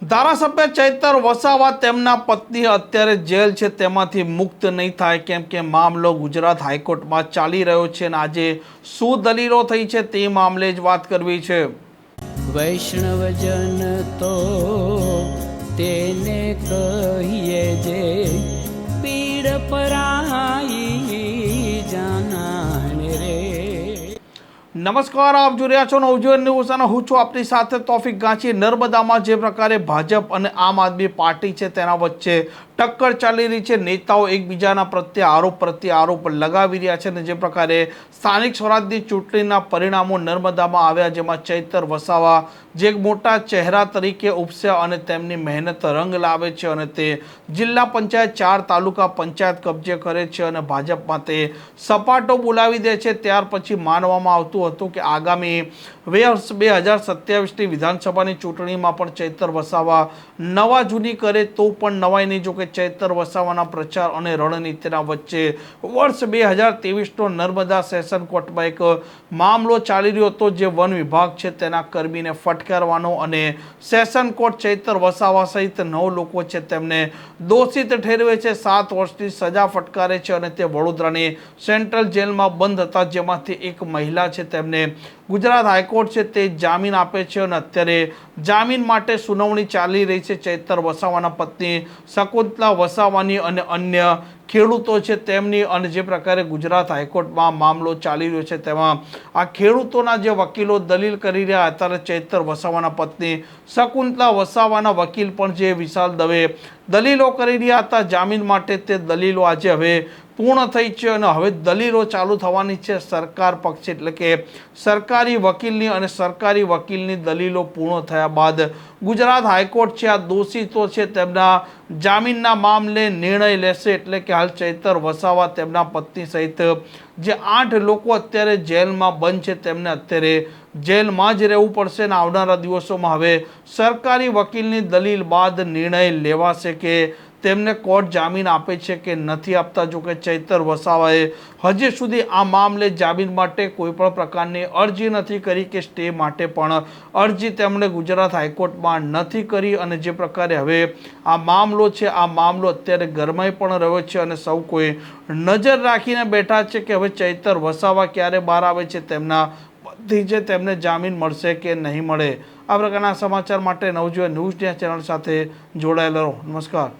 ધારાસભ્ય ચૈતર વસાવા તેમના પત્ની અત્યારે જેલ છે તેમાંથી મુક્ત નહીં થાય કેમ કે મામલો ગુજરાત હાઈકોર્ટમાં ચાલી રહ્યો છે અને આજે શું દલીલો થઈ છે તે મામલે જ વાત કરવી છે। વૈષ્ણવજન તો તેને કહીએ જે પીડ પરાઈ જાનાને રે। નમસ્કાર, આપ જોઈ રહ્યા છો નવજીવન ન્યૂઝ અને હું છું આપની સાથે તોફિક ગાંચી। નર્મદામાં જે પ્રકારે ભાજપ અને આમ આદમી પાર્ટી છે તેના વચ્ચે ટક્કર ચાલી રહી છે, નેતાઓ એકબીજાના પ્રત્યે આરોપ લગાવી રહ્યા છે અને જે પ્રકારે સ્થાનિક સ્વરાજની ચૂંટણીના પરિણામો નર્મદામાં આવ્યા જેમાં ચૈતર વસાવા જે એક મોટા ચહેરા તરીકે ઉપસ્યા અને તેમની મહેનત રંગ લાવે છે અને તે જિલ્લા પંચાયત 4 તાલુકા પંચાયત કબજે કરે છે અને ભાજપમાં તે સપાટો બોલાવી દે છે। ત્યાર પછી માનવામાં આવતું હતું કે આગામી 2027ની વિધાનસભાની ચૂંટણીમાં પણ ચૈતર વસાવા નવા જૂની કરે તો પણ નવાઈ નહીં। જો કે ચૈતર વસાવાના પ્રચાર અને રણનીતિના વચ્ચે વર્ષ 2023નો નર્મદા સેશન કોર્ટમાં એક મામલો ચાલી રહ્યો હતો જે વન વિભાગ છે તેના કર્મીને ફટકારવાનો અને સેશન કોર્ટ ચૈતર વસાવા સહિત 9 લોકો છે તેમને દોષિત ઠેરવે છે, 7 વર્ષની સજા ફટકારે છે અને તે વડોદરાની સેન્ટ્રલ જેલમાં બંધ હતા જેમાંથી એક મહિલા છે તેમને ગુજરાત હાઈકોર્ટ છે તે જામીન આપે છે અને અત્યારે જામીન માટે સુનાવણી ચાલી રહી છે। ચૈતર વસાવાના પત્ની શકુંતલા વસાવાની અને અન્ય ખેડૂતો છે તેમની અને જે પ્રકારે ગુજરાત હાઈકોર્ટમાં મામલો ચાલી રહ્યો છે તેમાં આ ખેડૂતોના જે વકીલો દલીલ કરી રહ્યા હતા, ચૈતર વસાવાના પત્ની શકુંતલા વસાવાના વકીલ પણ જે વિશાલ દવે દલીલો કરી રહ્યા હતા જામીન માટે, તે દલીલો આજે હવે પૂર્ણ થઈ છે અને હવે દલીલો ચાલુ થવાની છે સરકાર પક્ષ એટલે કે સરકારી વકીલની અને સરકારી વકીલની દલીલો પૂર્ણ થયા બાદ ગુજરાત હાઈકોર્ટ છે આ દોષિતો છે તેમના જામીનના મામલે નિર્ણય લેશે। એટલે કે હાલ ચૈતર વસાવા તેમના પત્ની સહિત જે 8 લોકો અત્યારે જેલમાં બંધ છે તેમને અત્યારે જેલમાં જ રહેવું પડશે અને આવનારા દિવસોમાં હવે સરકારી વકીલની દલીલ બાદ નિર્ણય લેવાશે કે તેમને કોર્ટ જામીન આપે છે કે નથી આપતા। જો કે ચૈતર વસાવાએ હજી સુધી આ મામલે જામીન માટે કોઈ પણ પ્રકારની અરજી નથી કરી કે સ્ટે માટે પણ અરજી તેમણે ગુજરાત હાઈકોર્ટમાં નથી કરી અને જે પ્રકારે હવે આ મામલો છે આ મામલો અત્યારે ગરમાઈ પણ રહ્યો છે અને સૌ કોઈ નજર રાખીને બેઠા છે કે હવે ચૈતર વસાવા ક્યારે બહાર આવે છે, તેમના પતિ છે તેમને જામીન મળશે કે નહીં મળે। આ પ્રકારના સમાચાર માટે નવજીવન ન્યૂઝ ચેનલ સાથે જોડાયેલા રહો। નમસ્કાર।